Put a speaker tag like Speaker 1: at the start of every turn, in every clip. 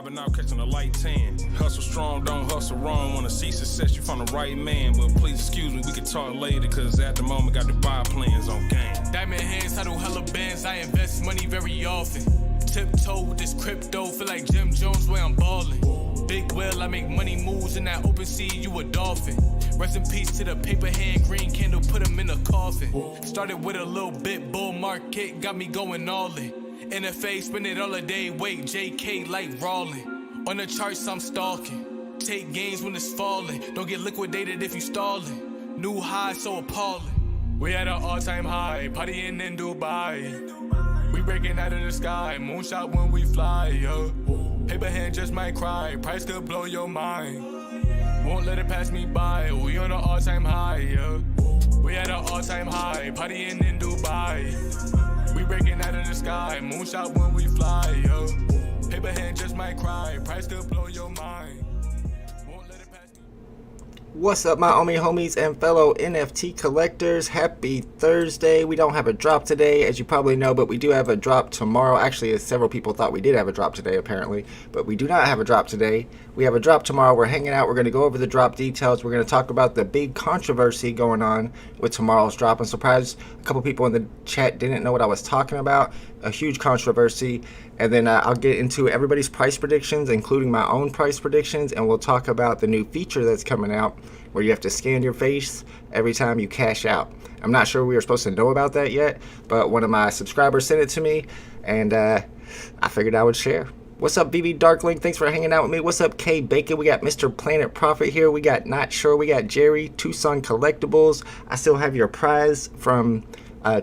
Speaker 1: vibing out, catching a light tan. Hustle strong, don't hustle wrong. Wanna see success, you found the right man. But please excuse me, we can talk later, cause at the moment got Dubai plans on game.
Speaker 2: Diamond hands, title hella bands, I invest money very often. Tiptoe with this crypto, feel like Jim Jones where I'm ballin'. Big whale, I make money moves in that open sea, you a dolphin. Rest in peace to the paper hand, green candle, put him in a coffin. Started with a little bit, bull market, got me going all in. NFA, spend it all a day, wait, JK like Rawlin'. On the charts, I'm stalking. Take gains when it's falling. Don't get liquidated if you stallin'. New high, so appalling. We at an all-time high, partying in Dubai. We breaking out of the sky, moonshot when we fly, yo. Paper hand just might cry, price could blow your mind. Won't let it pass me by, we on an all-time high, yo. We at an all-time high, partying in Dubai. We breaking out of the sky, moonshot when we fly, yo. Paper hand just might cry, price could blow your mind. Won't let it pass me.
Speaker 3: What's up, my homies and fellow NFT collectors? Happy Thursday. We don't have a drop today, as you probably know, but we do have a drop tomorrow. Actually, several people thought we did have a drop today, apparently, but we do not have a drop today. We have a drop tomorrow. We're hanging out. We're going to go over the drop details. We're going to talk about the big controversy going on with tomorrow's drop. I'm surprised a couple people in the chat didn't know what I was talking about. A huge controversy. And then I'll get into everybody's price predictions, including my own price predictions, and we'll talk about the new feature that's coming out where you have to scan your face every time you cash out. I'm not sure we were supposed to know about that yet, but one of my subscribers sent it to me, and I figured I would share. What's up, VeVe Darkling? Thanks for hanging out with me. What's up, K Bacon? We got Mr. Planet Profit here. We got Not Sure. We got Jerry, Tucson Collectibles. I still have your prize from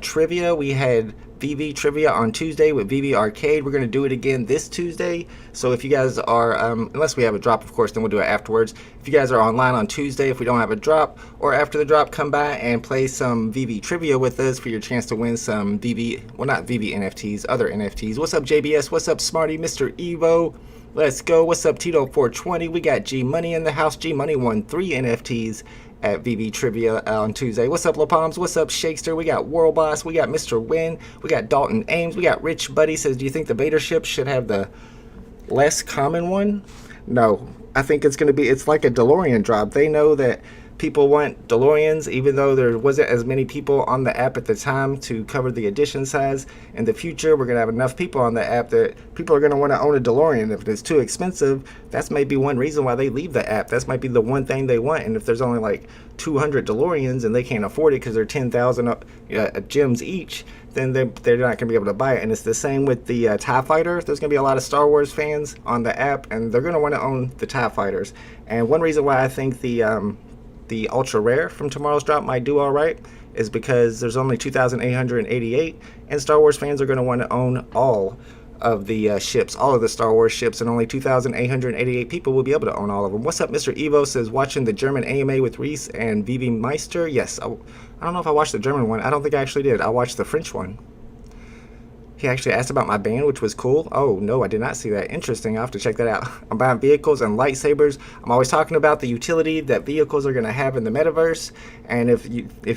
Speaker 3: trivia. We had VeVe trivia on Tuesday with VeVe Arcade. We're going to do it again this Tuesday. So if you guys are, unless we have a drop, of course, then we'll do it afterwards. If you guys are online on Tuesday, if we don't have a drop, or after the drop, come by and play some VeVe trivia with us for your chance to win some VeVe, well, not VeVe NFTs, other NFTs. What's up, JBS? What's up, Smarty? Mr. Evo? Let's go. What's up, Tito420? We got G Money in the house. G Money won 3 NFTs at VeVe Trivia on Tuesday. What's up, La Palms? What's up, Shakester? We got World Boss. We got Mr. Win. We got Dalton Ames. We got Rich Buddy says, do you think the Vader ship should have the less common one? No. I think it's going to be, it's like a DeLorean drop. They know that people want DeLoreans, even though there wasn't as many people on the app at the time to cover the edition size. In the future, we're going to have enough people on the app that people are going to want to own a DeLorean. If it's too expensive, that's maybe one reason why they leave the app. That's might be the one thing they want. And if there's only like 200 DeLoreans and they can't afford it because they're 10,000 gems each, then they're not going to be able to buy it. And it's the same with the TIE Fighter. There's going to be a lot of Star Wars fans on the app, and they're going to want to own the TIE Fighters. And one reason why I think the ultra rare from tomorrow's drop might do all right is because there's only 2,888, and Star Wars fans are going to want to own all of the ships, all of the Star Wars ships, and only 2,888 people will be able to own all of them. What's up, Mr. Evo says, watching the German AMA with Reese and VeVe Meister? Yes, I don't know if I watched the German one. I don't think I actually did. I watched the French one. He actually asked about my band, which was cool. Oh, no, I did not see that. Interesting. I'll have to check that out. I'm buying vehicles and lightsabers. I'm always talking about the utility that vehicles are going to have in the metaverse. And if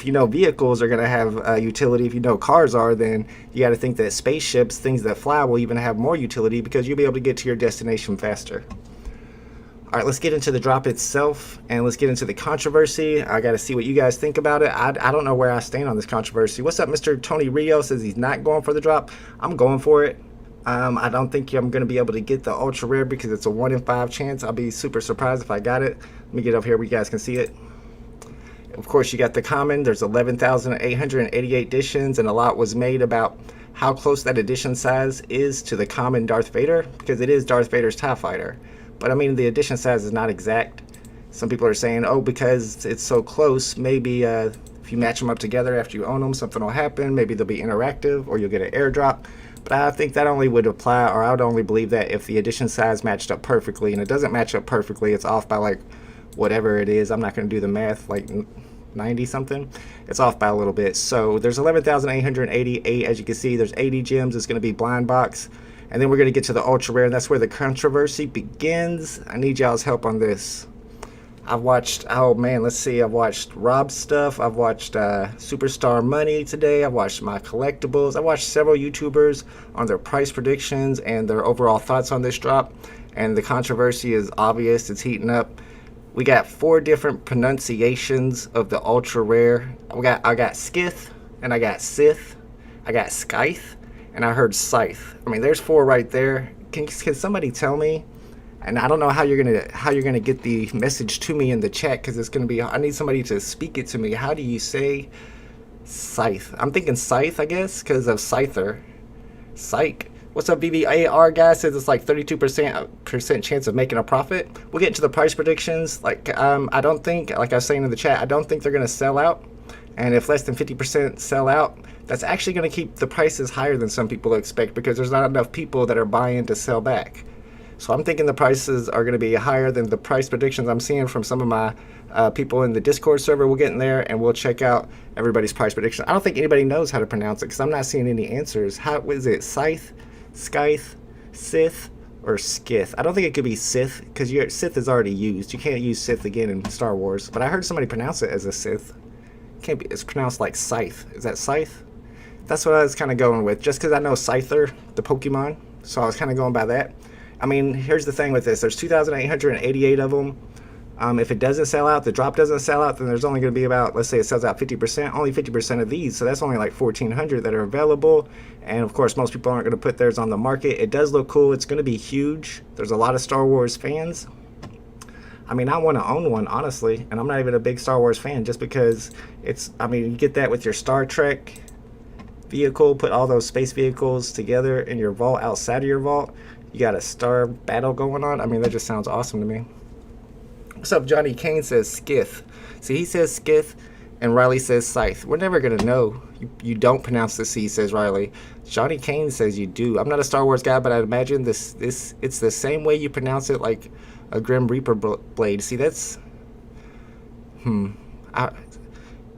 Speaker 3: you know vehicles are going to have utility, if you know cars are, then you got to think that spaceships, things that fly, will even have more utility because you'll be able to get to your destination faster. All right, let's get into the drop itself, and let's get into the controversy. I got to see what you guys think about it. I don't know where I stand on this controversy. What's up, Mr. Tony Rio says he's not going for the drop. I'm going for it. I don't think I'm going to be able to get the ultra rare because it's a 1 in 5 chance. I'll be super surprised if I got it. Let me get up here where you guys can see it. Of course, you got the common. There's 11,888 editions, and a lot was made about how close that edition size is to the common Darth Vader, because it is Darth Vader's TIE Fighter. But I mean, the edition size is not exact. Some people are saying, oh, because it's so close, maybe if you match them up together after you own them, something will happen. Maybe they'll be interactive, or you'll get an airdrop. But I think that only would apply, or I would only believe that if the edition size matched up perfectly, and it doesn't match up perfectly, it's off by like whatever it is. I'm not going to do the math, like 90 something. It's off by a little bit. So there's 11,888. As you can see, there's 80 gems. It's going to be blind box. And then we're going to get to the ultra rare, and that's where the controversy begins. I need y'all's help on this. I've watched, oh man, let's see. I've watched Rob's stuff. I've watched Superstar Money today. I've watched my collectibles. I watched several YouTubers on their price predictions and their overall thoughts on this drop. and the controversy is obvious. It's heating up. We got 4 different pronunciations of the ultra rare. I got Skith, and I got Sith, I got Scythe, and I heard Scythe. I mean, there's 4 right there. Can somebody tell me? And I don't know how you're gonna get the message to me in the chat, because it's gonna be, I need somebody to speak it to me. How do you say Scythe? I'm thinking Scythe, I guess, because of Scyther. Psych. What's up, VVAR guy? Says it's like 32% chance of making a profit. We'll get into the price predictions. Like, I don't think, like I was saying in the chat, I don't think they're gonna sell out. And if less than 50% sell out, that's actually gonna keep the prices higher than some people expect, because there's not enough people that are buying to sell back. So I'm thinking the prices are going to be higher than the price predictions I'm seeing from some of my people in the Discord server. We'll get in there and we'll check out everybody's price prediction. I don't think anybody knows how to pronounce it, because I'm not seeing any answers. How is it? Scythe, Scythe, Sith, or Skith? I don't think it could be Sith, because Sith is already used. You can't use Sith again in Star Wars. But I heard somebody pronounce it as a Sith. Can't be. It's pronounced like Scythe. Is that Scythe? That's what I was kind of going with, just because I know Scyther, the Pokemon. So I was kind of going by that. I mean, here's the thing with this. There's 2,888 of them. If it doesn't sell out, the drop doesn't sell out, then there's only going to be about, let's say it sells out 50%, only 50% of these. So that's only like 1,400 that are available. And of course, most people aren't going to put theirs on the market. It does look cool. It's going to be huge. There's a lot of Star Wars fans. I mean, I want to own one, honestly. And I'm not even a big Star Wars fan, just because it's, I mean, you get that with your Star Trek vehicle, put all those space vehicles together in your vault, outside of your vault. You got a star battle going on. I mean, that just sounds awesome to me. What's up, Johnny Kane says Skith. See, he says Skith, and Riley says Scythe. We're never going to know. You don't pronounce the C, says Riley. Johnny Kane says you do. I'm not a Star Wars guy, but I'd imagine it's the same way you pronounce it, like a Grim Reaper blade. See, that's... I'm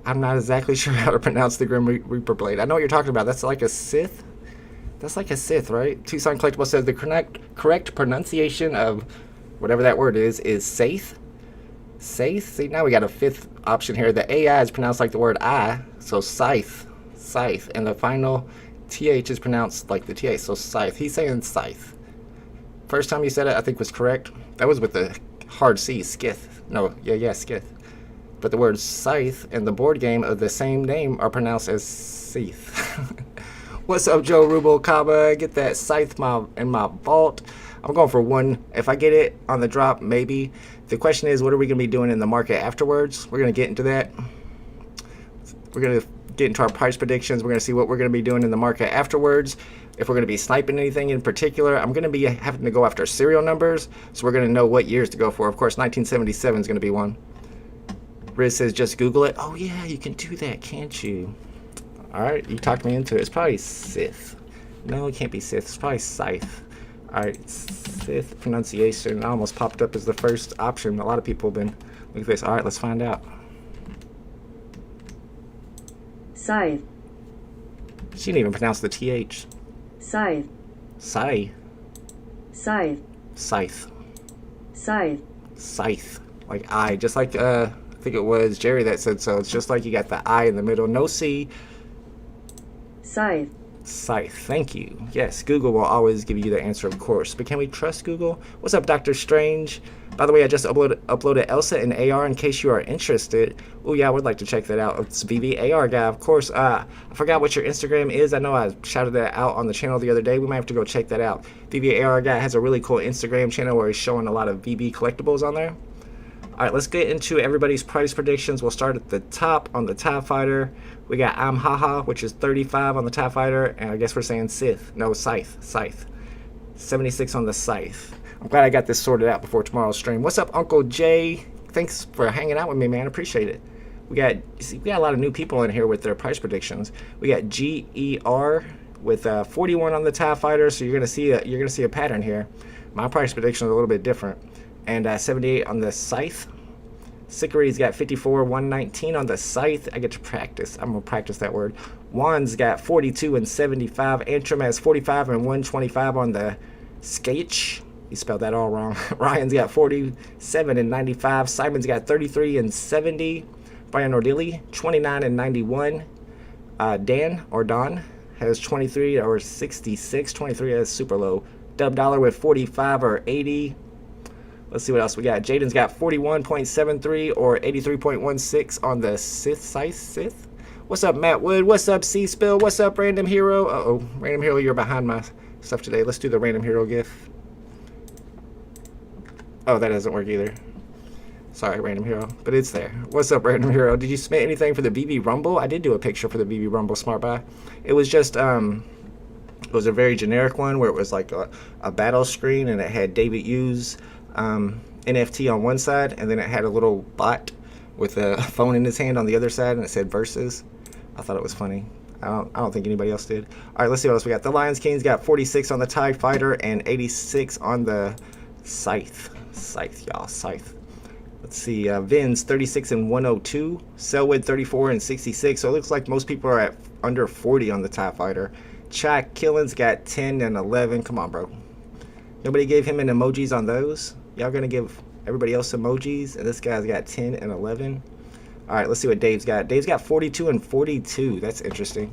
Speaker 3: not exactly sure how to pronounce the Grim Reaper blade. I know what you're talking about. That's like a Sith? That's like a Sith, right? Tucson Collectible says the correct pronunciation of whatever that word is Saith. Saith? See, now we got a 5th option here. The AI is pronounced like the word I, so Scythe. Scythe. And the final TH is pronounced like the TH, so Scythe. He's saying Scythe. First time you said it, I think was correct. That was with the hard C, Skith. No, yeah, Skith. But the words Scythe and the board game of the same name are pronounced as Seath. What's up, Joe Rubalcaba? Get that Scythe in my vault. I'm going for 1. If I get it on the drop, maybe. The question is, what are we going to be doing in the market afterwards? We're going to get into that. We're going to get into our price predictions. We're going to see what we're going to be doing in the market afterwards. If we're going to be sniping anything in particular, I'm going to be having to go after serial numbers, so we're going to know what years to go for. Of course, 1977 is going to be one. Riz says, just Google it. Oh, yeah, you can do that, can't you? All right, you talked me into it. It's probably Sith. No, it can't be Sith. It's probably Scythe. All right, Sith pronunciation almost popped up as the first option. A lot of people have been looking at this. All right, let's find out.
Speaker 4: Scythe.
Speaker 3: She didn't even pronounce the TH.
Speaker 4: Scythe.
Speaker 3: Scythe.
Speaker 4: Scythe.
Speaker 3: Scythe.
Speaker 4: Scythe.
Speaker 3: Scythe. Like I, just like I think it was Jerry that said so. It's just like you got the I in the middle, no C.
Speaker 4: Scythe.
Speaker 3: Scythe. Thank you. Yes, Google will always give you the answer, of course. But can we trust Google? What's up, Dr. Strange? By the way, I just uploaded Elsa and AR in case you are interested. Oh yeah, I would like to check that out. It's VeVe AR guy, of course. I forgot what your Instagram is. I know I shouted that out on the channel the other day. We might have to go check that out. VeVe AR guy has a really cool Instagram channel where he's showing a lot of VeVe collectibles on there. All right, let's get into everybody's price predictions. We'll start at the top on the TIE Fighter. We got Haha, which is 35 on the TIE Fighter, and I guess we're saying Scythe. No, Scythe. 76 on the Scythe. I'm glad I got this sorted out before tomorrow's stream. What's up, Uncle Jay? Thanks for hanging out with me, man. Appreciate it. We got a lot of new people in here with their price predictions. We got GER with 41 on the TIE Fighter, so you're gonna see a pattern here. My price prediction is a little bit different. And 78 on the Scythe. Sickery's got 54, 119 on the Scythe. I get to practice. I'm going to practice that word. Juan's got 42 and 75. Antrim has 45 and 125 on the Sketch. He spelled that all wrong. Ryan's got 47 and 95. Simon's got 33 and 70. Brian Ordilli, 29 and 91. Don has 23 or 66. 23 is super low. Dub Dollar with 45 or 80. Let's see what else we got. Jaden's got 41.73 or 83.16 on the Sith. What's up, Matt Wood? What's up, C-Spill? What's up, Random Hero? Uh-oh. Random Hero, you're behind my stuff today. Let's do the Random Hero GIF. Oh, that doesn't work either. Sorry, Random Hero, but it's there. What's up, Random Hero? Did you submit anything for the VeVe Rumble? I did do a picture for the VeVe Rumble Smart Buy. It was just, it was a very generic one where it was like a battle screen and it had David Hughes NFT on one side, and then it had a little bot with a phone in his hand on the other side, and it said Versus. I thought it was funny. I don't think anybody else did. All right, let's see what else we got. The Lions Kings got 46 on the TIE Fighter and 86 on the Scythe. Y'all, Scythe. Let's see, Vin's 36 and 102. Selwood 34 and 66. So it looks like most people are at under 40 on the TIE Fighter. Chuck Killen's got 10 and 11. Come on, bro. Nobody gave him an emojis on those? Y'all gonna give everybody else emojis? And this guy's got 10 and 11. All right, let's see what Dave's got. Dave's got 42 and 42. That's interesting.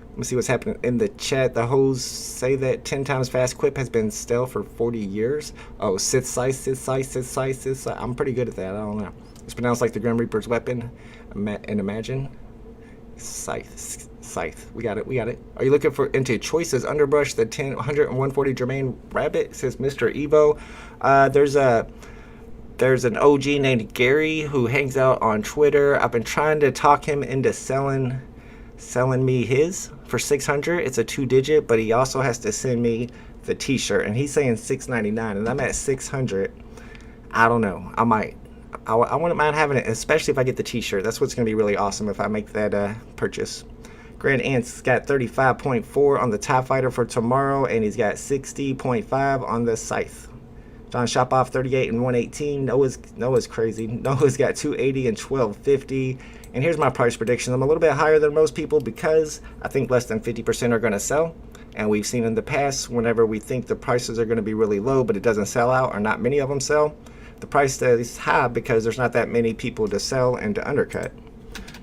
Speaker 3: Let me see what's happening in the chat. The hoes say that 10 times fast quip has been stale for 40 years. Oh, Sith. I'm pretty good at that. I don't know. It's pronounced like the Grim Reaper's weapon. And imagine. Scythe. We got it. Are you looking for into choices? Underbrush, the 10, 100, and 140 Jermaine Rabbit, says Mr. Evo. There's an OG named Gary who hangs out on Twitter. I've been trying to talk him into selling me his for 600. It's a 2-digit, but he also has to send me the t-shirt, and he's saying $6.99, and I'm at 600. I don't know. I wouldn't mind having it, especially if I get the t-shirt. That's what's going to be really awesome if I make that purchase. Grand Ant's got 35.4 on the TIE Fighter for tomorrow, and he's got 60.5 on the Scythe. John Shopoff 38 and 118. Noah's crazy. Noah's got 280 and 1250. And here's my price prediction. I'm a little bit higher than most people because I think less than 50% are going to sell. And we've seen in the past, whenever we think the prices are going to be really low, but it doesn't sell out, or not many of them sell, the price stays high because there's not that many people to sell and to undercut.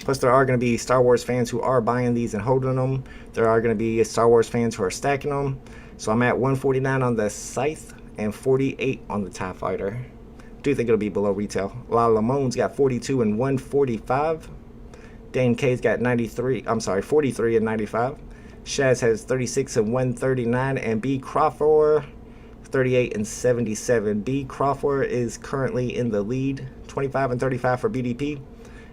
Speaker 3: Plus, there are going to be Star Wars fans who are buying these and holding them. There are going to be Star Wars fans who are stacking them. So I'm at 149 on the Scythe and 48 on the TIE Fighter. Do think it'll be below retail. La Lamone's got 42 and 145. Dane K's got 43 and 95. Shaz has 36 and 139, and B Crawford 38 and 77. B Crawford is currently in the lead, 25 and 35 for BDP.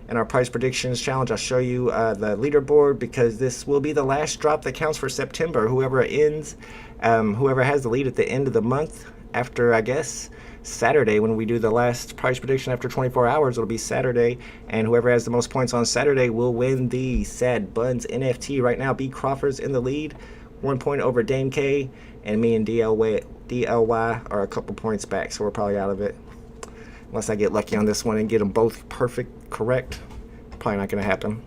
Speaker 3: In our price predictions challenge, I'll show you the leaderboard because this will be the last drop that counts for September. Whoever has the lead at the end of the month, after, I guess, Saturday, when we do the last price prediction after 24 hours, it'll be Saturday, and whoever has the most points on Saturday will win the Sad Buns NFT. Right now, B Crawford's in the lead, 1 point over Dame K, and me and DLY are a couple points back, so we're probably out of it. Unless I get lucky on this one and get them both correct. Probably not going to happen.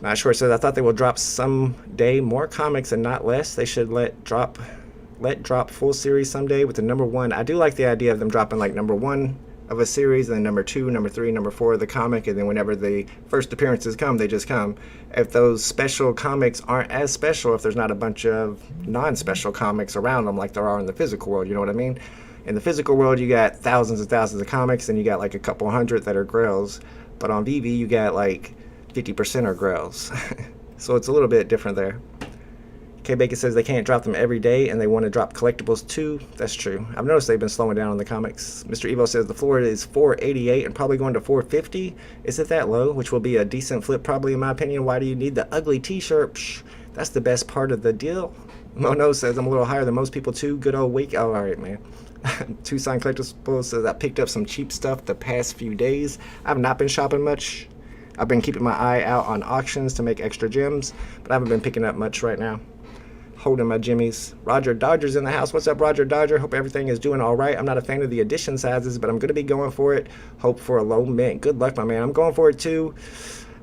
Speaker 3: Not sure. Says, I thought they will drop someday more comics and not less. They should let drop full series someday with the number one. I do like the idea of them dropping like number one of a series, and then number 2, number 3, number 4 of the comic, and then whenever the first appearances come, they just come. If those special comics aren't as special, if there's not a bunch of non-special comics around them like there are in the physical world, you know what I mean? In the physical world, you got thousands and thousands of comics, and you got like a couple hundred that are grails. But on VeVe, you got like 50% are grails. So it's a little bit different there. K Bacon says they can't drop them every day, and they want to drop collectibles too. That's true. I've noticed they've been slowing down on the comics. Mr. Evo says the floor is 488 and probably going to 450. Is it that low? Which will be a decent flip probably in my opinion. Why do you need the ugly t-shirt? Psh, that's the best part of the deal. Mono says I'm a little higher than most people too. Good old week. Oh, all right, man. Tucson Collectibles says I picked up some cheap stuff the past few days. I've not been shopping much. I've been keeping my eye out on auctions to make extra gems, but I haven't been picking up much right now. Holding my jimmies. Roger Dodger's in the house. What's up, Roger Dodger? Hope everything is doing all right. I'm not a fan of the edition sizes, but I'm going to be going for it. Hope for a low mint. Good luck, my man. I'm going for it too.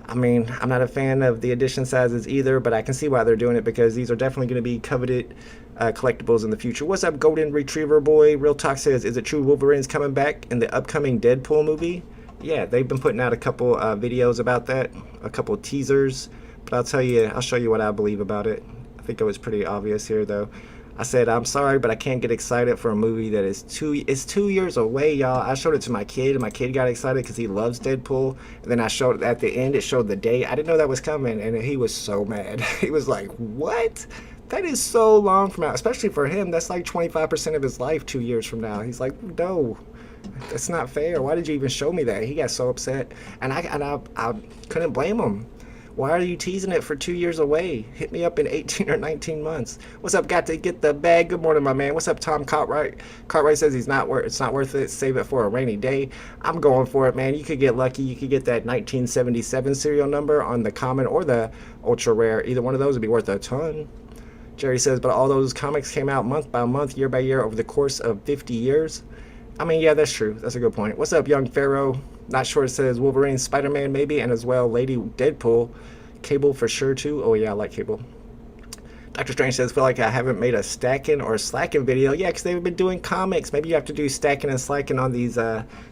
Speaker 3: I mean, I'm not a fan of the edition sizes either, but I can see why they're doing it because these are definitely going to be coveted collectibles in the future. What's up, Golden Retriever Boy? Real Talk says, is it true Wolverine's coming back in the upcoming Deadpool movie? Yeah, they've been putting out a couple videos about that, a couple teasers, but I'll show you what I believe about it. I think it was pretty obvious here, though. I said, I'm sorry, but I can't get excited for a movie that is 2 years away, y'all. I showed it to my kid, and my kid got excited because he loves Deadpool. And then I showed at the end, it showed the date. I didn't know that was coming, and he was so mad. He was like, what? That is so long from now, especially for him. That's like 25% of his life 2 years from now. He's like, no, that's not fair. Why did you even show me that? He got so upset, and I couldn't blame him. Why are you teasing it for 2 years away? Hit me up in 18 or 19 months. What's up? Got to get the bag. Good morning, my man. What's up, Tom Cartwright? Cartwright says it's not worth it. Save it for a rainy day. I'm going for it, man. You could get lucky. You could get that 1977 serial number on the common or the ultra rare. Either one of those would be worth a ton. Jerry says, but all those comics came out month by month, year by year over the course of 50 years. I mean, yeah, that's true. That's a good point. What's up, Young Pharaoh? Not sure. It says Wolverine, Spider-Man, maybe, and as well, Lady Deadpool. Cable for sure, too. Oh, yeah, I like Cable. Dr. Strange says, feel like I haven't made a stacking or slacking video. Yeah, because they've been doing comics. Maybe you have to do stacking and slacking on these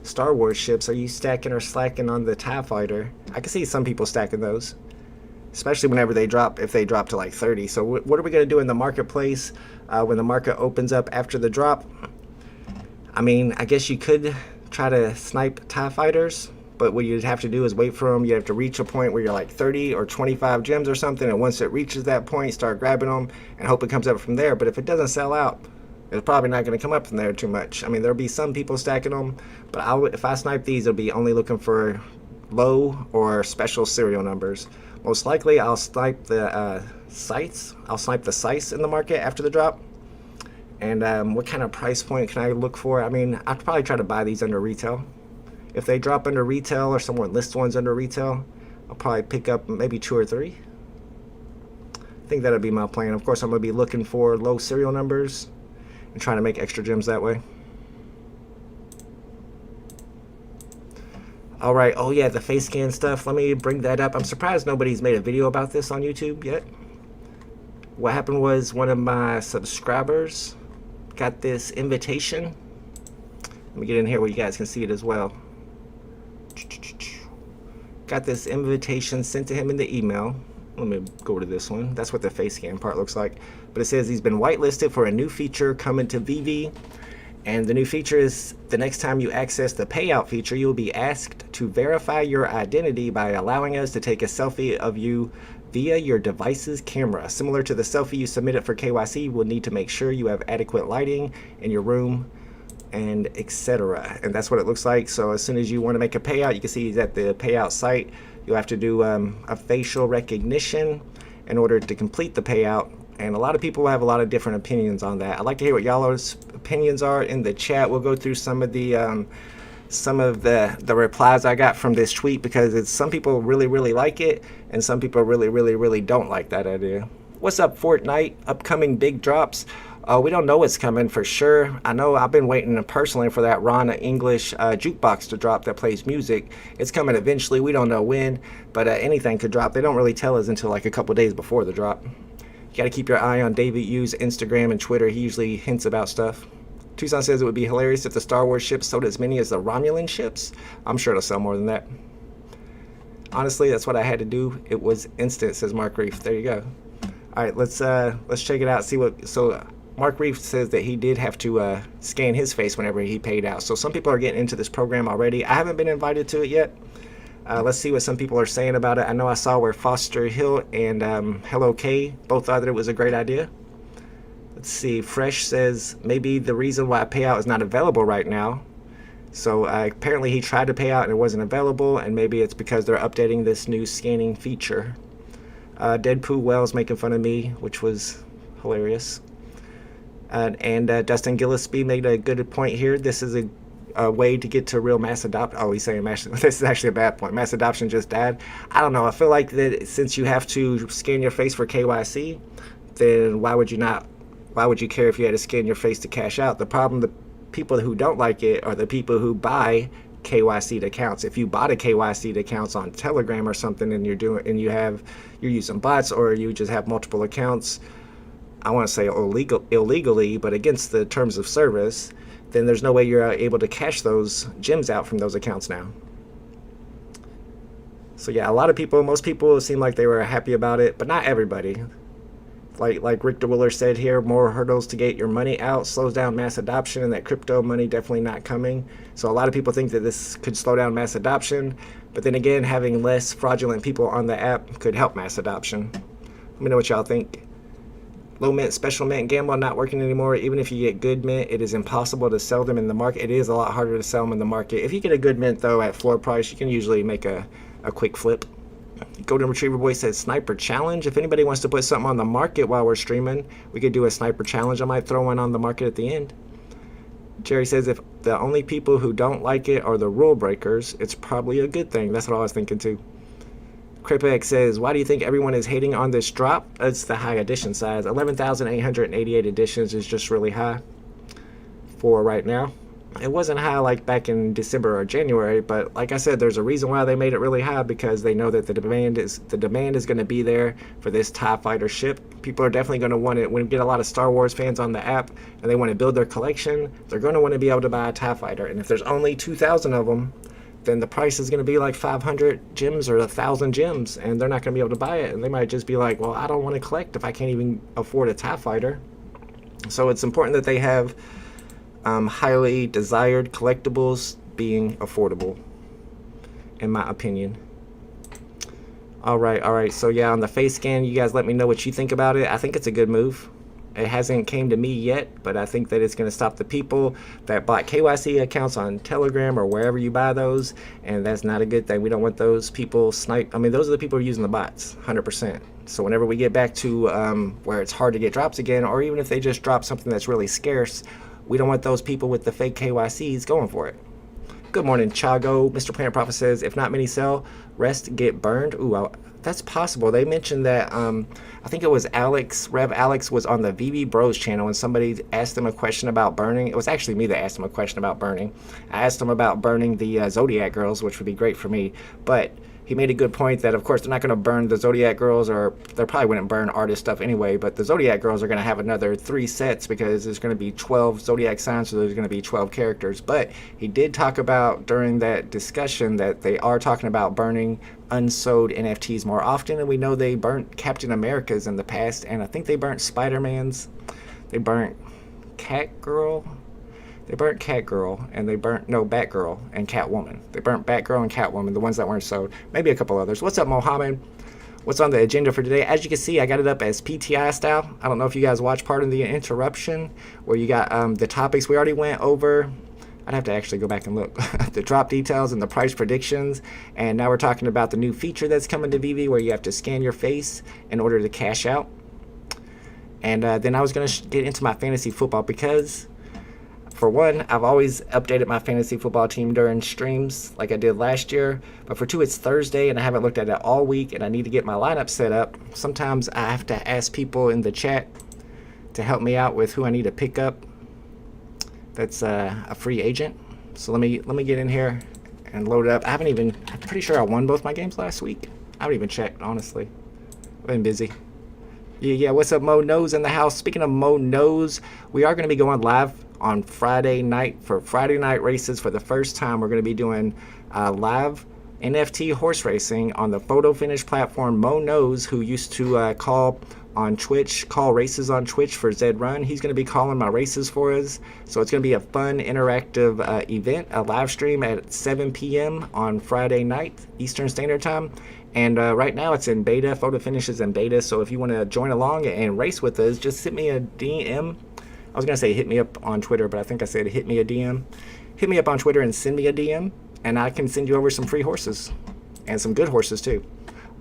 Speaker 3: Star Wars ships. Are you stacking or slacking on the TIE Fighter? I can see some people stacking those, especially whenever they drop, if they drop to like 30. So what are we going to do in the marketplace when the market opens up after the drop? I mean, I guess you could try to snipe TIE Fighters, but what you'd have to do is wait for them. You have to reach a point where you're like 30 or 25 gems or something, and once it reaches that point, start grabbing them and hope it comes up from there. But if it doesn't sell out, it's probably not going to come up from there too much. I mean, there'll be some people stacking them, but if I snipe these, it'll be only looking for low or special serial numbers. Most likely, I'll snipe the sites. I'll snipe the sites in the market after the drop. And what kind of price point can I look for? I mean, I'd probably try to buy these under retail. If they drop under retail or someone lists ones under retail, I'll probably pick up maybe 2 or 3. I think that'll be my plan. Of course, I'm going to be looking for low serial numbers and trying to make extra gems that way. All right. Oh, yeah, the face scan stuff. Let me bring that up. I'm surprised nobody's made a video about this on YouTube yet. What happened was one of my subscribers got this invitation. Let me get in here where you guys can see it as well. Got this invitation sent to him in the email. Let me go to this one. That's what the face scan part looks like. But it says he's been whitelisted for a new feature coming to VeVe. And the new feature is the next time you access the payout feature, you'll be asked to verify your identity by allowing us to take a selfie of you via your device's camera. Similar to the selfie you submitted for KYC, we'll need to make sure you have adequate lighting in your room, and etc. And that's what it looks like. So as soon as you want to make a payout, you can see he's at the payout site. You'll have to do a facial recognition in order to complete the payout. And a lot of people have a lot of different opinions on that. I'd like to hear what y'all's opinions are in the chat. We'll go through some of the replies I got from this tweet, because some people really like it, and some people really don't like that idea. What's up, Fortnite? Upcoming big drops. We don't know what's coming for sure. I know I've been waiting personally for that Rana English jukebox to drop that plays music. It's coming eventually. We don't know when, but anything could drop. They don't really tell us until like a couple days before the drop. You got to keep your eye on David Yu's Instagram and Twitter. He usually hints about stuff. Tucson says it would be hilarious if the Star Wars ships sold as many as the Romulan ships. I'm sure it'll sell more than that. Honestly, that's what I had to do. It was instant, says Mark Reef. There you go. All right, let's check it out. See what. So Mark Reef says that he did have to scan his face whenever he paid out. So some people are getting into this program already. I haven't been invited to it yet. Let's see what some people are saying about it. I know I saw where Foster Hill and Hello K both thought that it was a great idea. Let's see. Fresh says maybe the reason why payout is not available right now. So apparently he tried to pay out and it wasn't available, and maybe it's because they're updating this new scanning feature. Deadpool Wells making fun of me, which was hilarious. And Dustin Gillespie made a good point here. This is a way to get to real mass adoption. Oh, he's saying mass. This is actually a bad point. Mass adoption just died. I don't know. I feel like that since you have to scan your face for KYC, then why would you not? Why would you care if you had to scan your face to cash out? The problem, the people who don't like it are the people who buy KYC'd accounts. If you bought a KYC'd accounts on Telegram or something, and you're using bots, or you just have multiple accounts, I want to say illegally, but against the terms of service, then there's no way you're able to cash those gems out from those accounts now. So yeah, most people seem like they were happy about it, but not everybody. Like Rick DeWiller said here, more hurdles to get your money out, slows down mass adoption, and that crypto money definitely not coming. So a lot of people think that this could slow down mass adoption, but then again, having less fraudulent people on the app could help mass adoption. Let me know what y'all think. Low mint, special mint, gamble not working anymore. Even if you get good mint, it is impossible to sell them in the market. It is a lot harder to sell them in the market. If you get a good mint though at floor price, you can usually make a quick flip. Golden Retriever Boy says sniper challenge. If anybody wants to put something on the market while we're streaming, we could do a sniper challenge. I might throw one on the market at the end. Jerry says if the only people who don't like it are the rule breakers, it's probably a good thing. That's what I was thinking too. Cripex says, why do you think everyone is hating on this drop? It's the high edition size. 11,888 editions is just really high for right now. It wasn't high like back in December or January, but like I said, there's a reason why they made it really high, because they know that the demand is going to be there for this TIE fighter ship. People are definitely going to want it. When we get a lot of Star Wars fans on the app and they want to build their collection, they're going to want to be able to buy a TIE fighter. And if there's only 2,000 of them, then the price is going to be like 500 gems or 1,000 gems, and they're not going to be able to buy it. And they might just be like, well, I don't want to collect if I can't even afford a TIE fighter. So it's important that they have highly desired collectibles being affordable, in my opinion. All right. So yeah, on the face scan, you guys let me know what you think about it. I think it's a good move. It hasn't came to me yet, but I think that it's going to stop the people that bought KYC accounts on Telegram or wherever you buy those, and that's not a good thing. We don't want those people snipe. I mean, those are the people who are using the bots, 100%. So whenever we get back to where it's hard to get drops again, or even if they just drop something that's really scarce, we don't want those people with the fake KYCs going for it. Good morning, Chago. Mr. Planet Prophet says, if not many sell, rest get burned. Ooh, that's possible. They mentioned that, I think it was Alex, Rev Alex was on the VeVe Bros channel, and somebody asked him a question about burning. It was actually me that asked him a question about burning. I asked him about burning the Zodiac girls, which would be great for me, but he made a good point that, of course, they're not going to burn the Zodiac girls, or they probably wouldn't burn artist stuff anyway, but the Zodiac girls are going to have another 3 sets because there's going to be 12 Zodiac signs, so there's going to be 12 characters. But he did talk about during that discussion that they are talking about burning unsold NFTs more often, and we know they burnt Captain America's in the past, and I think they burnt Spider-Man's. They burnt Catgirl. They burnt Catgirl, and they burnt, no, Batgirl and Catwoman. They burnt Batgirl and Catwoman, the ones that weren't sold. Maybe a couple others. What's up, Mohammed? What's on the agenda for today? As you can see, I got it up as PTI style. I don't know if you guys watched part of the interruption where you got the topics we already went over. I'd have to actually go back and look. The drop details and the price predictions. And now we're talking about the new feature that's coming to VeVe where you have to scan your face in order to cash out. And then I was going to get into my fantasy football because, for one, I've always updated my fantasy football team during streams like I did last year. But for two, it's Thursday and I haven't looked at it all week and I need to get my lineup set up. Sometimes I have to ask people in the chat to help me out with who I need to pick up. That's a free agent. So let me get in here and load it up. I'm pretty sure I won both my games last week. I haven't even checked, honestly. I've been busy. Yeah, what's up, Mo Knows in the house? Speaking of Mo Knows, we are going to be going live on Friday night for Friday night races. For the first time, we're going to be doing live NFT horse racing on the photo finish platform. Mo Knows, who used to call races on Twitch for Zed Run. He's going to be calling my races for us. So it's going to be a fun, interactive event, a live stream at 7 p.m. on Friday night, Eastern Standard Time. And right now it's in beta. Photo finish is in beta. So if you want to join along and race with us, just send me a DM. I was going to say hit me up on Twitter, but I think I said hit me a DM. Hit me up on Twitter and send me a DM, and I can send you over some free horses and some good horses too.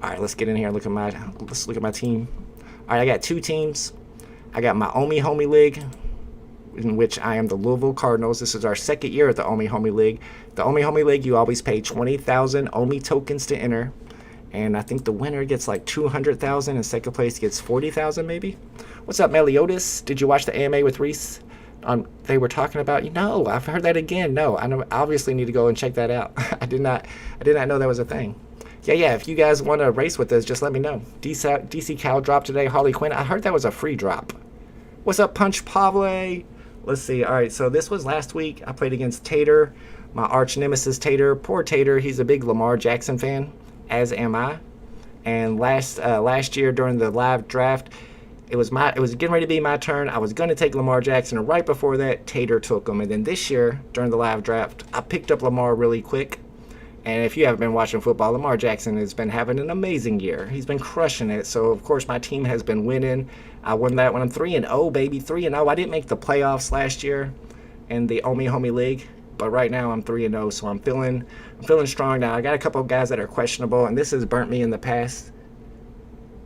Speaker 3: All right, let's get in here and look at my team. All right, I got 2 teams. I got my Omi Homie League, in which I am the Louisville Cardinals. This is our second year at the Omi Homie League. The Omi Homie League, you always pay 20,000 Omi tokens to enter. And I think the winner gets like 200,000 and second place gets 40,000 maybe. What's up, Meliodas? Did you watch the AMA with Reese? They were talking about, no, I've heard that again. No, I obviously need to go and check that out. I did not know that was a thing. Yeah, if you guys want to race with us, just let me know. DC Cal dropped today, Harley Quinn. I heard that was a free drop. What's up, Punch Pavle? Let's see. All right, so this was last week. I played against Tater, my arch nemesis Tater. Poor Tater, he's a big Lamar Jackson fan, as am I. And last year during the live draft, It was getting ready to be my turn. I was going to take Lamar Jackson, and right before that, Tater took him. And then this year, during the live draft, I picked up Lamar really quick. And if you haven't been watching football, Lamar Jackson has been having an amazing year. He's been crushing it. So, of course, my team has been winning. I won that one. I'm 3-0, baby. 3-0. I didn't make the playoffs last year in the Omi Homie League. But right now, I'm 3-0. So I'm feeling strong now. I got a couple of guys that are questionable. And this has burnt me in the past.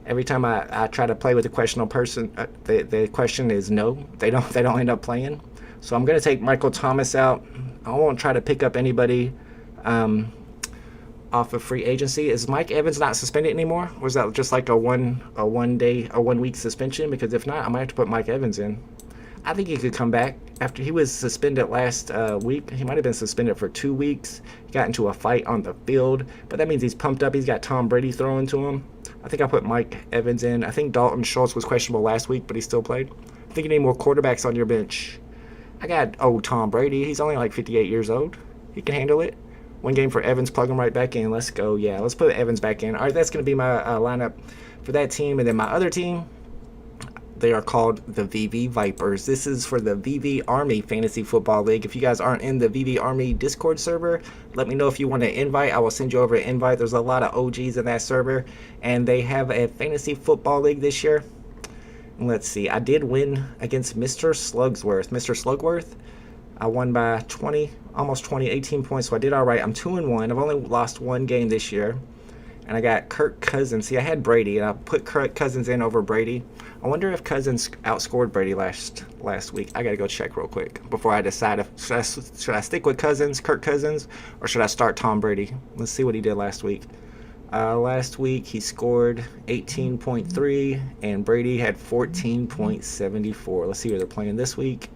Speaker 3: Every time I try to play with a questionable person, the question is no. They don't end up playing. So I'm going to take Michael Thomas out. I won't try to pick up anybody off of free agency. Is Mike Evans not suspended anymore? Or was that just like a 1 week suspension? Because if not, I might have to put Mike Evans in. I think he could come back. After he was suspended last week, he might have been suspended for 2 weeks. He got into a fight on the field, but that means he's pumped up. He's got Tom Brady throwing to him. I think I put Mike Evans in. I think Dalton Schultz was questionable last week, but he still played. I think you need more quarterbacks on your bench. I got Tom Brady. He's only like 58 years old. He can handle it. 1 game for Evans, plug him right back in. Let's go. Yeah, let's put Evans back in. All right, that's going to be my lineup for that team. And then my other team, they are called the VeVe Vipers. This is for the VeVe Army Fantasy Football League. If you guys aren't in the VeVe Army Discord server, let me know if you want an invite. I will send you over an invite. There's a lot of OGs in that server, and they have a Fantasy Football League this year. Let's see. I did win against Mr. Slugsworth. Mr. Slugworth, I won by 20, almost 20, 18 points, so I did all right. I'm 2-1. I've only lost 1 game this year. And I got Kirk Cousins. See, I had Brady, and I put Kirk Cousins in over Brady. I wonder if Cousins outscored Brady last week. I got to go check real quick before I decide if should I stick with Kirk Cousins, or should I start Tom Brady? Let's see what he did last week. Last week, he scored 18.3, and Brady had 14.74. Let's see who they're playing this week.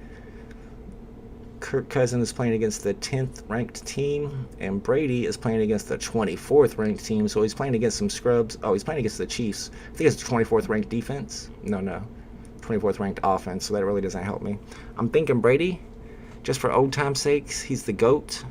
Speaker 3: Kirk Cousins is playing against the 10th ranked team, and Brady is playing against the 24th ranked team, so he's playing against some scrubs. Oh, he's playing against the Chiefs. I think it's the 24th ranked defense. No. 24th ranked offense, so that really doesn't help me. I'm thinking Brady, just for old time's sakes. He's the GOAT.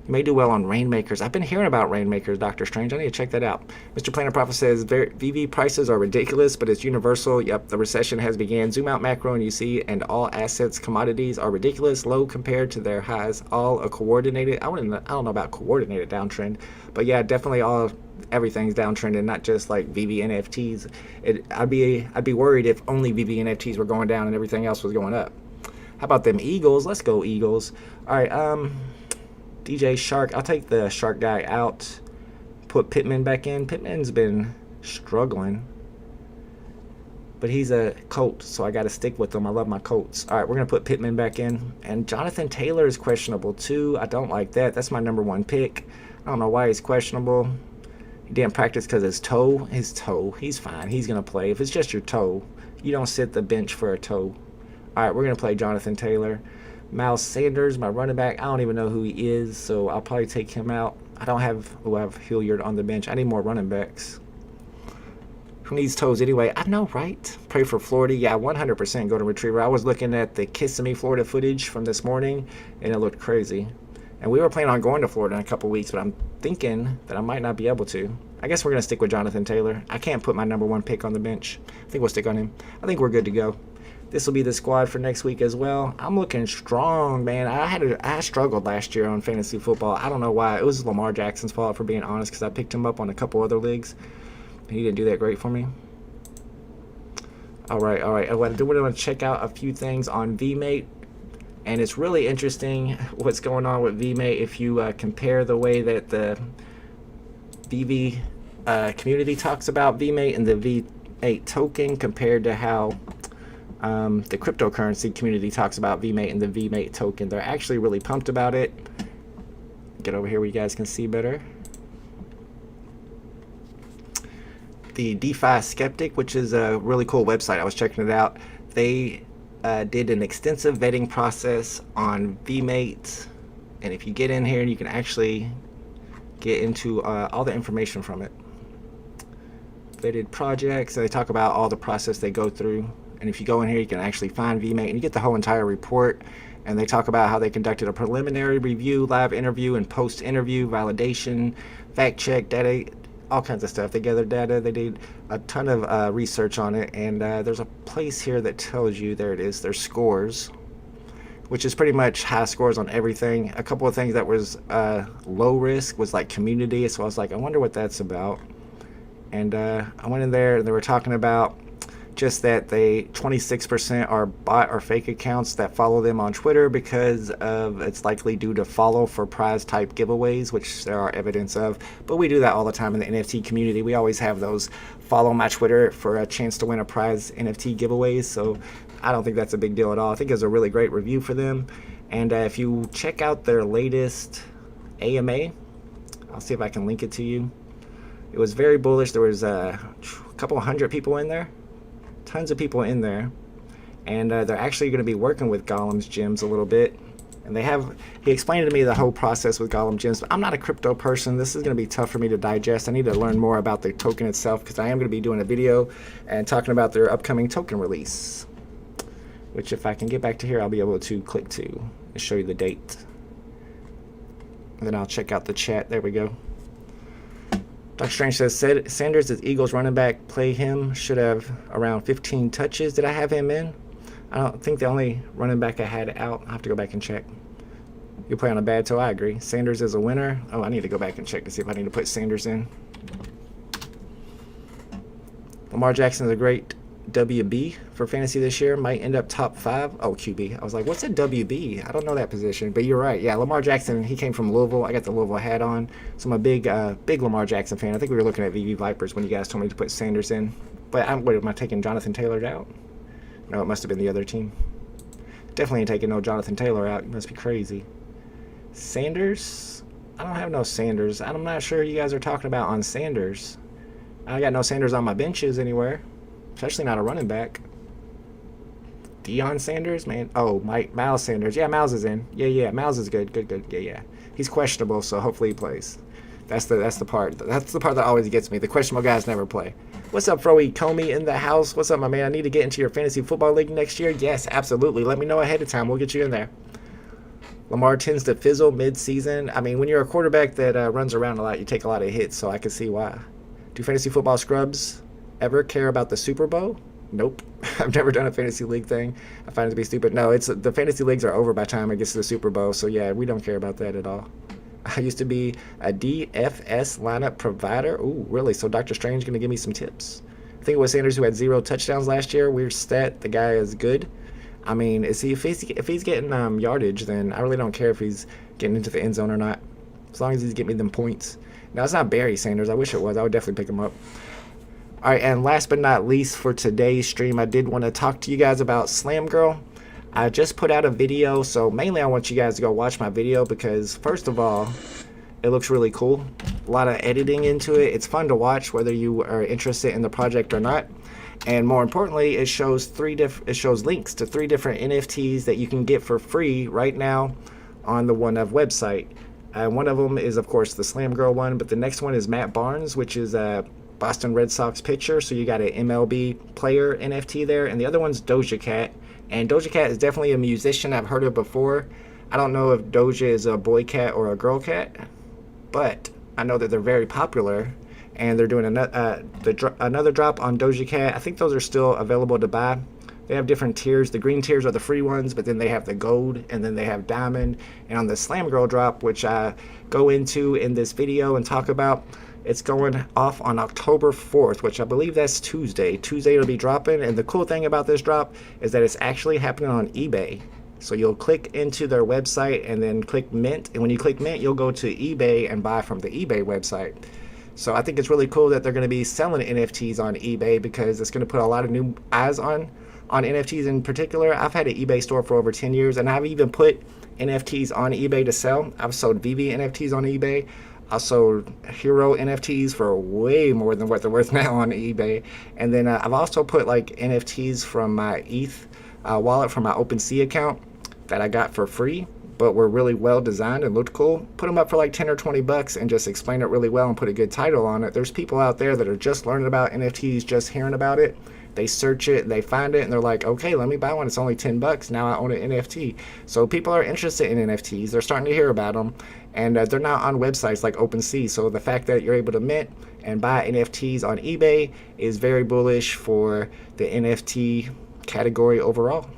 Speaker 3: He may do well on Rainmakers. I've been hearing about Rainmakers, Dr. Strange. I need to check that out. Mr. Planet Prophet says, VeVe prices are ridiculous, but it's universal. Yep, the recession has began. Zoom out macro and you see, and all assets, commodities are ridiculous, low compared to their highs. All a coordinated, I don't know about coordinated downtrend, but yeah, definitely everything's downtrending, not just like VeVe NFTs. I'd be worried if only VeVe NFTs were going down and everything else was going up. How about them Eagles? Let's go Eagles. All right, DJ Shark, I'll take the Shark guy out, put Pittman back in. Pittman's been struggling, but he's a Colt, so I got to stick with him. I love my Colts. All right, we're going to put Pittman back in, and Jonathan Taylor is questionable too. I don't like that. That's my number 1 pick. I don't know why he's questionable. He didn't practice because his toe, he's fine. He's going to play. If it's just your toe, you don't sit the bench for a toe. All right, we're going to play Jonathan Taylor. Miles Sanders, my running back, I don't even know who he is, so I'll probably take him out. I have Hilliard on the bench. I need more running backs. Who needs toes anyway? I know, right? Pray for Florida. Yeah, 100% go to Retriever. I was looking at the Kissimmee, Florida footage from this morning, and it looked crazy. And we were planning on going to Florida in a couple weeks, but I'm thinking that I might not be able to. I guess we're going to stick with Jonathan Taylor. I can't put my number 1 pick on the bench. I think we'll stick on him. I think we're good to go. This will be the squad for next week as well. I'm looking strong, man. I struggled last year on fantasy football. I don't know why. It was Lamar Jackson's fault, for being honest, because I picked him up on a couple other leagues, and he didn't do that great for me. All right. I do want to check out a few things on VMate, and it's really interesting what's going on with VMate if you compare the way that the VeVe community talks about VMate and the VMate token compared to how the cryptocurrency community talks about VMate and the VMate token. They're actually really pumped about it. Get over here where you guys can see better. The DeFi Skeptic, which is a really cool website, I was checking it out. They did an extensive vetting process on VMate, and if you get in here, you can actually get into all the information from it. Vetted projects, they talk about all the process they go through. And if you go in here, you can actually find VMate, and you get the whole entire report. And they talk about how they conducted a preliminary review, live interview, and post-interview validation, fact check, data all kinds of stuff. They gather data. They did a ton of research on it, and there's a place here that tells you, there it is, their scores, which is pretty much high scores on everything. A couple of things that was low risk was like community, so I was like, I wonder what that's about. And I went in there and they were talking about just that 26% are bot or fake accounts that follow them on Twitter because of it's likely due to follow for prize type giveaways, which there are evidence of. But we do that all the time in the NFT community. We always have those follow my Twitter for a chance to win a prize NFT giveaways. So I don't think that's a big deal at all. I think it's a really great review for them. And if you check out their latest AMA, I'll see if I can link it to you. It was very bullish. There was a couple hundred people in there. Tons of people in there, and they're actually going to be working with Golem's gems a little bit, and he explained to me the whole process with Golem gems, but I'm not a crypto person. This is going to be tough for me to digest. I need to learn more about the token itself, because I am going to be doing a video and talking about their upcoming token release, which if I can get back to here, I'll be able to click to and show you the date, and then I'll check out the chat. There we go. Dr. Strange says, Sanders is Eagles running back. Play him. Should have around 15 touches. Did I have him in? I don't think the only running back I had out. I'll have to go back and check. You play on a bad toe. I agree. Sanders is a winner. Oh, I need to go back and check to see if I need to put Sanders in. Lamar Jackson is a great WB for fantasy this year. Might end up top 5. Oh, QB. I was like, what's a WB? I don't know that position, but you're right. Yeah, Lamar Jackson, he came from Louisville. I got the Louisville hat on, so I'm a big Lamar Jackson fan. I think we were looking at VeVe Vipers when you guys told me to put Sanders in. But what, am I taking Jonathan Taylor out? No, it must have been the other team. Definitely ain't taking no Jonathan Taylor out. You must be crazy. Sanders? I don't have no Sanders. I'm not sure you guys are talking about on Sanders. I got no Sanders on my benches anywhere. Especially not a running back. Deion Sanders, man. Oh, Miles Sanders. Yeah, Miles is in. Yeah. Miles is good. Good. Yeah. He's questionable, so hopefully he plays. That's the part. That's the part that always gets me. The questionable guys never play. What's up, Froey Comey in the house? What's up, my man? I need to get into your fantasy football league next year. Yes, absolutely. Let me know ahead of time. We'll get you in there. Lamar tends to fizzle mid-season. I mean, when you're a quarterback that runs around a lot, you take a lot of hits, so I can see why. Do fantasy football scrubs ever care about the Super Bowl? Nope. I've never done a fantasy league thing. I find it to be stupid. No, the fantasy leagues are over by the time it gets to the Super Bowl, so yeah, we don't care about that at all. I used to be a DFS lineup provider. Ooh, really? So Dr. Strange going to give me some tips? I think it was Sanders who had 0 touchdowns last year. Weird stat. The guy is good. I mean, if he's getting yardage, then I really don't care if he's getting into the end zone or not, as long as he's getting me them points. Now, it's not Barry Sanders. I wish it was. I would definitely pick him up. All right, and last but not least for today's stream, I did want to talk to you guys about Slam Girl. I just put out a video, so mainly I want you guys to go watch my video because, first of all, it looks really cool. A lot of editing into it. It's fun to watch whether you are interested in the project or not. And more importantly, it shows links to 3 different NFTs that you can get for free right now on the OneOf website. One of them is, of course, the Slam Girl one, but the next one is Matt Barnes, which is a Boston Red Sox pitcher, so you got an MLB player NFT there, and the other one's Doja Cat, and Doja Cat is definitely a musician I've heard of before. I don't know if Doja is a boy cat or a girl cat, but I know that they're very popular, and they're doing another drop on Doja Cat. I think those are still available to buy. They have different tiers. The green tiers are the free ones, but then they have the gold, and then they have diamond. And on the Slam Girl drop, which I go into in this video and talk about, it's going off on October 4th, which I believe that's Tuesday. Tuesday it'll be dropping, and the cool thing about this drop is that it's actually happening on eBay. So you'll click into their website and then click Mint, and when you click Mint, you'll go to eBay and buy from the eBay website. So I think it's really cool that they're going to be selling NFTs on eBay because it's going to put a lot of new eyes on NFTs in particular. I've had an eBay store for over 10 years, and I've even put NFTs on eBay to sell. I've sold VeVe NFTs on eBay. I sold Hero NFTs for way more than what they're worth now on eBay. And then I've also put like NFTs from my ETH wallet from my OpenSea account that I got for free, but were really well designed and looked cool. Put them up for like 10 or 20 bucks and just explain it really well and put a good title on it. There's people out there that are just learning about NFTs, just hearing about it. They search it, they find it, and they're like, okay, let me buy one. It's only 10 bucks. Now I own an NFT. So people are interested in NFTs. They're starting to hear about them, and they're not on websites like OpenSea. So the fact that you're able to mint and buy NFTs on eBay is very bullish for the NFT category overall.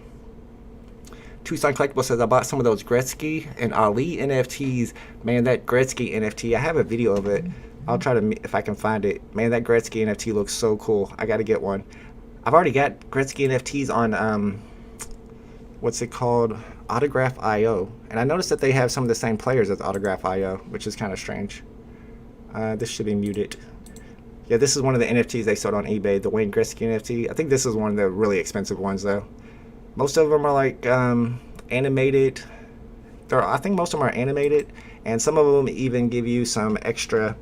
Speaker 3: Tucson Collectible says, I bought some of those Gretzky and Ali NFTs. Man, that Gretzky NFT, I have a video of it. I'll try to, if I can find it. Man, that Gretzky NFT looks so cool. I got to get one. I've already got Gretzky NFTs on, what's it called? Autograph.io. And I noticed that they have some of the same players as Autograph.io, which is kind of strange. This should be muted. Yeah, this is one of the NFTs they sold on eBay, the Wayne Gretzky NFT. I think this is one of the really expensive ones, though. Most of them are like animated. I think most of them are animated, and some of them even give you some extra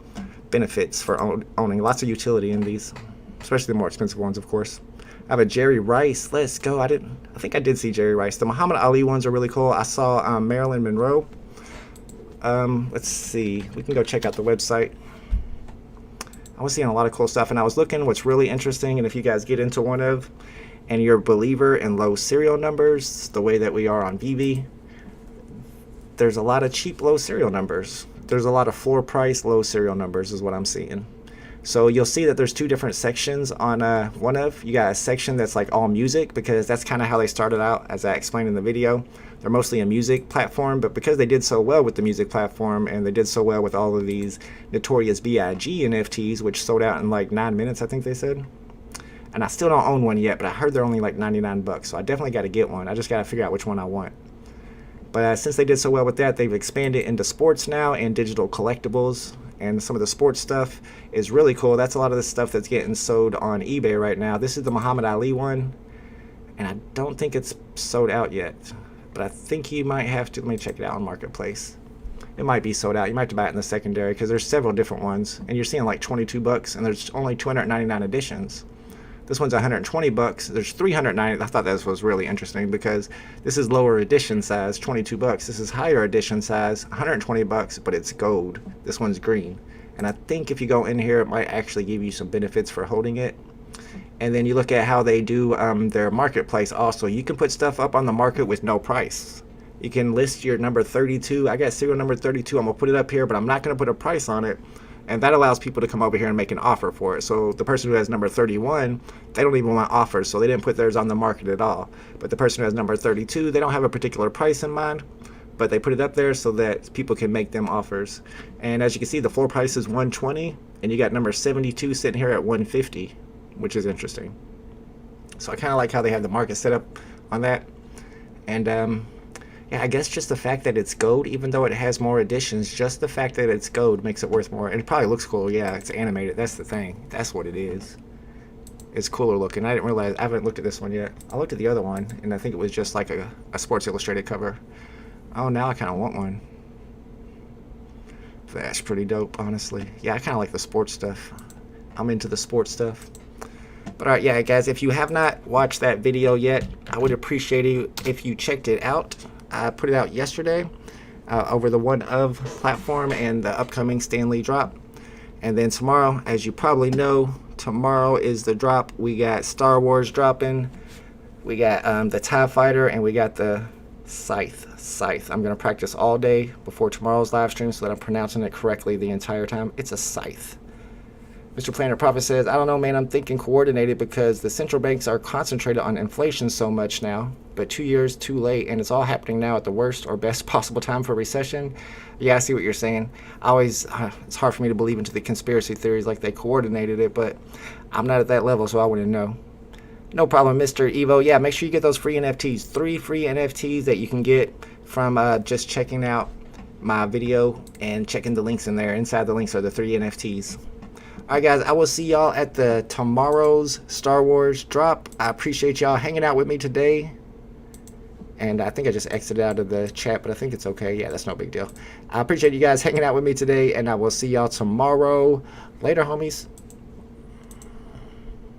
Speaker 3: benefits for owning. Lots of utility in these, especially the more expensive ones, of course. I have a Jerry Rice. Let's go. I think I did see Jerry Rice. The Muhammad Ali ones are really cool. I saw Marilyn Monroe. Let's see. We can go check out the website. I was seeing a lot of cool stuff, and I was looking what's really interesting, and if you guys get into one of, and you're a believer in low serial numbers, the way that we are on VeVe, there's a lot of cheap low serial numbers. There's a lot of floor price low serial numbers is what I'm seeing. So you'll see that there's two different sections on one of. You got a section that's like all music, because that's kind of how they started out, as I explained in the video. They're mostly a music platform, but because they did so well with the music platform, and they did so well with all of these Notorious B.I.G. NFTs, which sold out in like 9 minutes, I think they said. And I still don't own one yet, but I heard they're only like 99 bucks, so I definitely got to get one. I just got to figure out which one I want. But since they did so well with that, they've expanded into sports now and digital collectibles, and some of the sports stuff is really cool. That's a lot of the stuff that's getting sold on eBay right now. This is the Muhammad Ali one, and I don't think it's sold out yet, but I think you might have to. Let me check it out on Marketplace. It might be sold out. You might have to buy it in the secondary, because there's several different ones, and you're seeing like 22 bucks, and there's only 299 editions. This one's 120 bucks. There's 390. I thought this was really interesting, because this is lower edition size, 22 bucks. This is higher edition size, 120 bucks, but it's gold. This one's green. And I think if you go in here, it might actually give you some benefits for holding it. And then you look at how they do their marketplace also. You can put stuff up on the market with no price. You can list your number 32. I got serial number 32. I'm going to put it up here, but I'm not going to put a price on it. And that allows people to come over here and make an offer for it. So the person who has number 31, they don't even want offers, so they didn't put theirs on the market at all. But the person who has number 32, they don't have a particular price in mind, but they put it up there so that people can make them offers. And as you can see, the floor price is 120, and you got number 72 sitting here at 150, which is interesting. So I kind of like how they have the market set up on that. And yeah, I guess just the fact that it's gold, even though it has more editions, just the fact that it's gold makes it worth more. And it probably looks cool. Yeah, it's animated. That's the thing. That's what it is. It's cooler looking. I didn't realize. I haven't looked at this one yet. I looked at the other one, and I think it was just like a Sports Illustrated cover. Oh, now I kind of want one. That's pretty dope, honestly. Yeah, I kind of like the sports stuff. I'm into the sports stuff. But alright, yeah, guys, if you have not watched that video yet, I would appreciate it if you checked it out. I put it out yesterday over the One Of platform and the upcoming Stanley drop. And then tomorrow, as you probably know, tomorrow is the drop. We got Star Wars dropping. We got the TIE Fighter, and we got the Scythe. I'm going to practice all day before tomorrow's live stream so that I'm pronouncing it correctly the entire time. It's a Scythe. Mr. Planet Prophet says, I don't know, man, I'm thinking coordinated, because the central banks are concentrated on inflation so much now, but 2 years too late, and it's all happening now at the worst or best possible time for recession. Yeah, I see what you're saying. It's hard for me to believe into the conspiracy theories like they coordinated it, but I'm not at that level, so I wouldn't know. No problem, Mr. Evo. Yeah, make sure you get those free NFTs. 3 free NFTs that you can get from just checking out my video and checking the links in there. Inside the links are the 3 NFTs. Alright guys, I will see y'all at the tomorrow's Star Wars drop. I appreciate y'all hanging out with me today. And I think I just exited out of the chat, but I think it's okay. Yeah, that's no big deal. I appreciate you guys hanging out with me today, and I will see y'all tomorrow. Later, homies.